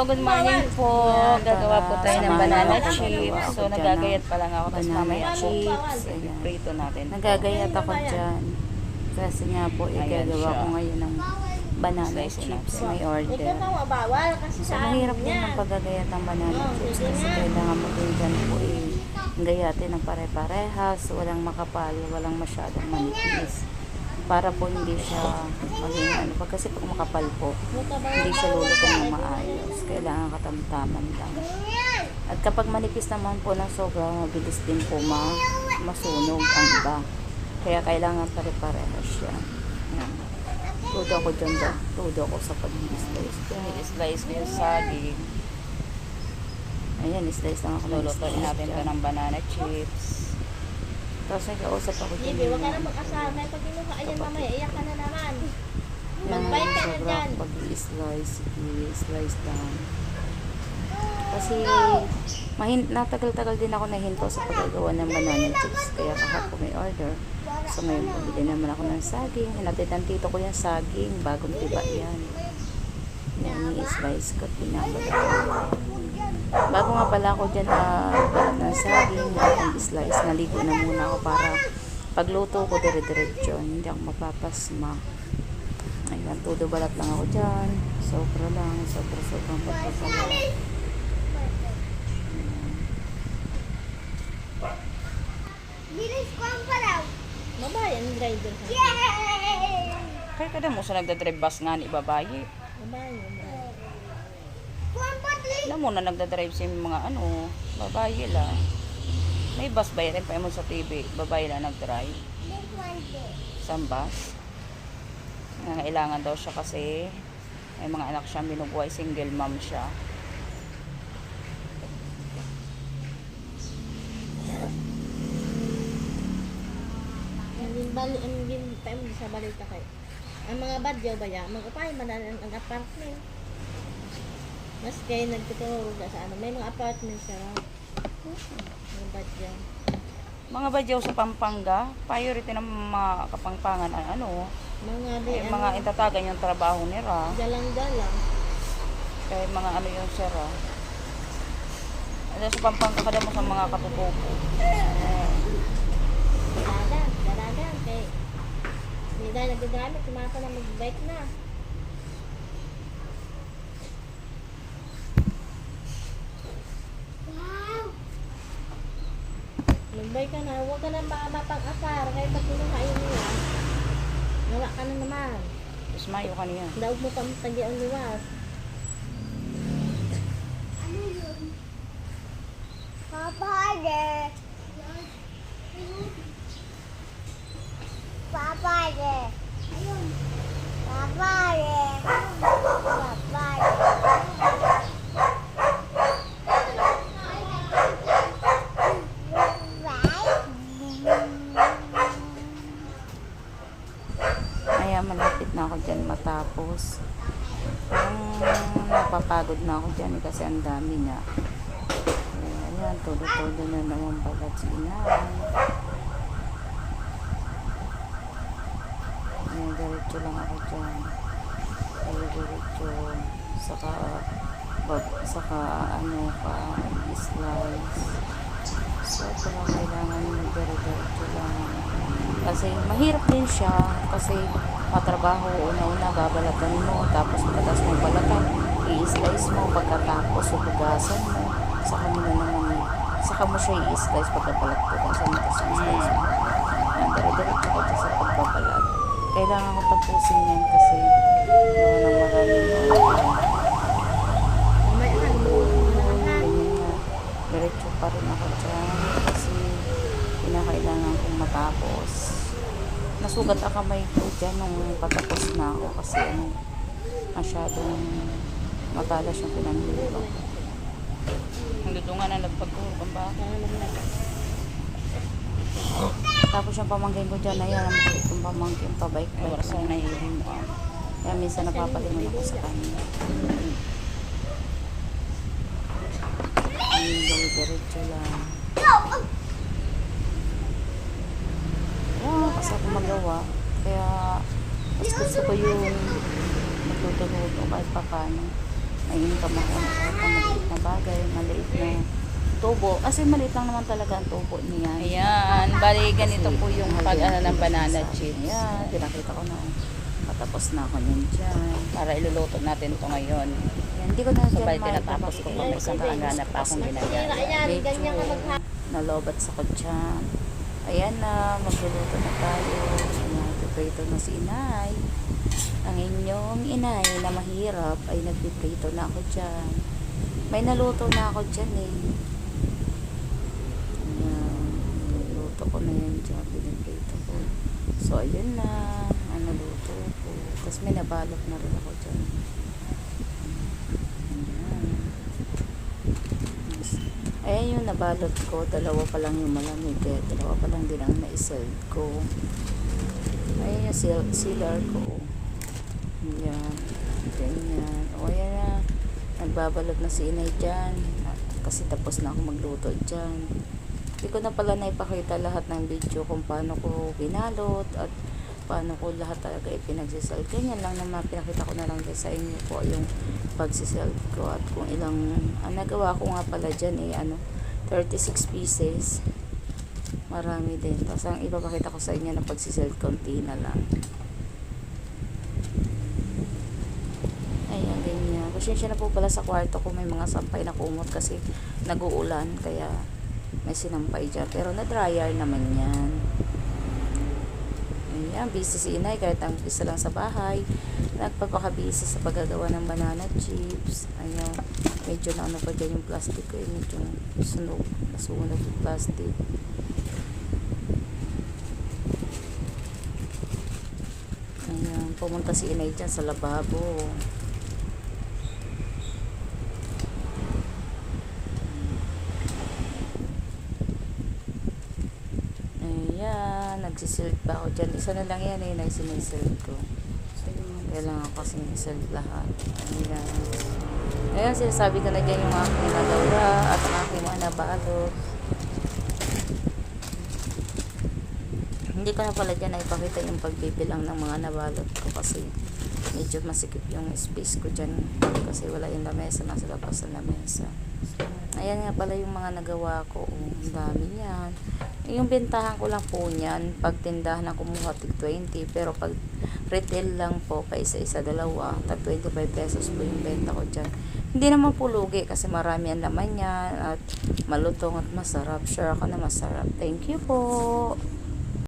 good morning po. Gagawa po tayo ng banana chips. So, nagagayat pa lang ako. Tapos mamaya chips. prito natin. Nagagayat ako dyan. Kasi nga po, igagawa ko ngayon ng banana Slice chips. natin. May order. bawal kasi So, mahirap din ang paggagayat ng banana chips. Kasi kailangan mo din dyan po gayatin ng pare-parehas. Walang makapal, walang masyadong manipis. Para po hindi siya maging ano. Kasi pag makapal po, hindi siya lulutong na maayos. Kailangan katamtaman lang. At kapag manipis naman po ng sobra, mabilis din po masunog ang iba. Kaya kailangan pare-parehas siya. Yan. Tudo ako dyan ba? Tudo ako sa pag-slice. I-slice ko yung saging. Ayan, slice lang ako. Lulutuin natin ito ng banana chips. Tapos nag-ausap ako dyan. Bibi, huwag ka na mag-asama. Pag kinuha, ayan mamaya, iyak ka na naman. Yan, Mag-bite ka na sobra dyan. ako pag-slice. Slice lang. Kasi natagal-tagal din ako nahinto sa paggagawa ng banana chips. Kaya kahapon may order. So ngayon, bumili naman ako ng saging. Hinatid ng tito ko yung saging. Bagong tiba yan. Yan, i-slice ko. Pinabad ako. Bago nga pala ako dyan balat ng saging, i-slice. Naligo na muna ako para pagluto ko dire-diretso. Hindi ako mapapasma. Ayan, todo balat lang ako dyan. Sobra lang. Sobrang pagpapalat. Bilis ko ang palaw. Babae, ang driver ka. Kaya kada mo sa nagdadrive bus nga ni babae. Babae, babae. Alam mo na nagdadrive si mga babae lang. May bus ba yan? Pa mo sa TV, babae lang nagdrive. Isang bus. Nangailangan daw siya kasi may mga anak siya binubuhay, single mom siya. Ang ginpem sa balita kay. Ang mga badyaw ba yan? Mag-upay man ang apartment. Mas kayo nagtuturo sa ano. May mga apartment sa mga badyaw. Mga badyaw sa Pampanga, priority ng mga kapangpangan Mga di mga intatagan yung trabaho nila. galang-galang. Kaya mga yung sira. Ano sa Pampanga kada mo sa mga katutubo. Dalagan kay. Hindi dahil nagdadami, tumata na mag-bike na. Magbay ka na, huwag ka na mapag-asar kahit pag kinuha yun nila. Nawa ka na naman. Tapos mayo ka niya. Daog mo pa matagi ang luwas. Ano yun? Papade. Papade. Ayun. Papade. Papade. Ayan, malapit na ako dyan matapos. Napapagod na ako dyan kasi ang dami na. Ayan, todo-todo na naman balat si inahan. Ayan, diretso lang ako dyan. Diretso. Saka slice. So, parang kailangan mag-diretso lang. Kasi mahirap din siya. Kasi matrabaho, una-una babalatan mo. Tapos pagkatas mo balatan, i-slice mo. Pagkatapos, hugasan mo. Saka mo siya i-slice pagkabalat-hugasan mo. Tapos i-slice mo. Diretso ko dyan sa pagbabalat. Kailangan ko tapusin yan kasi ng maraming diretso pa rin ako dyan kasi kinakailangan kong matapos. Nasugat ang kamay ko dyan nung patapos na ako kasi masyadong matalas yung pinanlilo. Ang dutungan na nagpagpuro kang ba? Tapos yung pamangkin ko dyan, ayan, yung pamangkin Ay, wala sa naiiling mo. Kaya minsan napapalingon ako sa kanya. Diretso lang. Kasi ako magawa. Kaya mas gusto ko yung magluto-luto kahit pa paano. may income ako na kahit na maliit na bagay, maliit na tubo. Kasi maliit lang naman talaga ang tubo niya. Ayan, bali ganito po yung pag ano ng banana chips. Ayan, pinakita ko na. Patapos na ako niyan dyan. Para iluluto natin to ngayon. Ayan, hindi ko na So, dyan bali tinatapos ko pa may kakaganap pa akong ginagaya. Ayan, ganyan ka magha. Nalobat sa kutsan. Ayan na, magluluto na tayo. Nagpiprito na si inay. Ang inyong inay na mahirap ay nagpiprito na ako dyan. May naluto na ako dyan eh. Ayan, naluto ko na yan dyan. Piniprito ko. So, ayun na. Ang naluto ko. Tapos may nabalot na rin ako dyan. Ayan yung nabalot ko. Dalawa pa lang yung malamig eh. Dalawa pa lang din ang na-seld ko. Ayan yung sealer ko. Ayan. Ganyan. O ayan na. Nagbabalot na si inay dyan. Kasi tapos na ako magluto dyan. Hindi ko na pala naipakita lahat ng video kung paano ko binalot at paano ko lahat talaga ipinagsisell. Ganyan lang naman, pinakita ko na lang din sa inyo po yung pagsisell ko at kung ilang, ang nagawa ko nga pala dyan eh, 36 pieces. Marami din. Tapos ang ipapakita ko sa inyo na pagsisell, konti na lang. Ayan, ganyan. Pasensya na po pala sa kwarto ko, may mga sampay na kumot kasi nag-uulan, kaya may sinampay dyan. Pero na-dryer naman yan. Ayan, busy si inay kahit ang isa lang sa bahay. Nagpapaka-busy sa paggagawa ng banana chips. Ayan, medyo na ano pa dyan yung plastic ko. Medyo nasunog yung plastic. Ayan, pumunta si inay dyan sa lababo. Ayan, nagsisilk pa ako dyan. Isa na lang yan eh, nagsinisilk ko. Kailangan ko kasing isilk lahat. Ayan. Ayan, sinasabi ko na dyan yung aking nagawa at ang aking mga nabalot. Hindi ko na pala dyan ipakita yung pagbibilang ng mga nabalot ko kasi medyo masikip yung space ko dyan kasi wala yung lamesa, nasa labas ng lamesa. Ayan nga pala yung mga nagawa ko. Ang dami yan. Yung bentahan ko lang po niyan, pag tindahan na kumuha tig 20, pero pag retail lang po, pa isa-isa dalawa, tag 25 pesos po yung benta ko dyan. Hindi naman po lugi kasi marami ang laman yan at malutong at masarap. Sure ako na masarap. Thank you po.